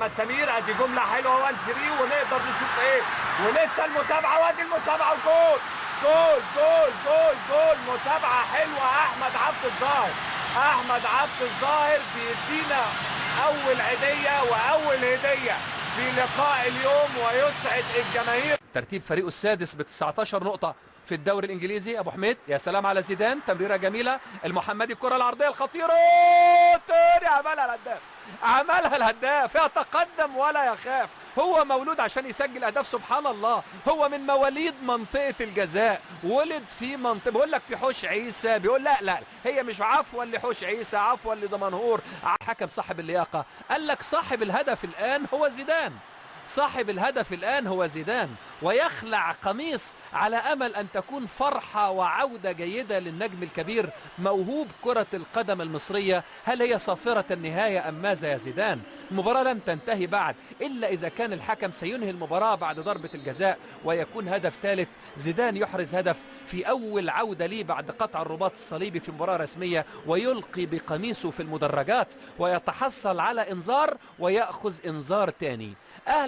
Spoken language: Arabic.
احمد سمير، ادي جمله حلوه 1 3 ونقدر نشوف ايه، ولسه المتابعه وادي المتابعه وجول جول جول جول جول. متابعه حلوه احمد عبد الظاهر، احمد عبد الظاهر بيدينا اول عيديه واول هديه في لقاء اليوم ويسعد الجماهير. ترتيب فريقه السادس ب 19 نقطة في الدوري الانجليزي. ابو حميد يا سلام على زيدان، تمريرة جميلة المحمدي، الكرة العرضية الخطيرة تاني عملها الهداف، عملها الهداف، يتقدم ولا يخاف. هو مولود عشان يسجل اهداف سبحان الله، هو من مواليد منطقة الجزاء، ولد في منطقة، بيقول لك في حوش عيسى، بيقول لا هي مش عفوا لحوش عيسى، عفوا لدمنهور. حكم صاحب اللياقة قال لك صاحب الهدف الآن هو زيدان، صاحب الهدف الآن هو زيدان، ويخلع قميص على أمل أن تكون فرحة وعودة جيدة للنجم الكبير موهوب كرة القدم المصرية. هل هي صافرة النهاية أم ماذا يا زيدان؟ المباراة لم تنتهي بعد، إلا إذا كان الحكم سينهي المباراة بعد ضربة الجزاء ويكون هدف ثالث. زيدان يحرز هدف في أول عودة ليه بعد قطع الرباط الصليبي في مباراة رسمية، ويلقي بقميصه في المدرجات ويتحصل على إنذار ويأخذ إنذار تاني. أهلا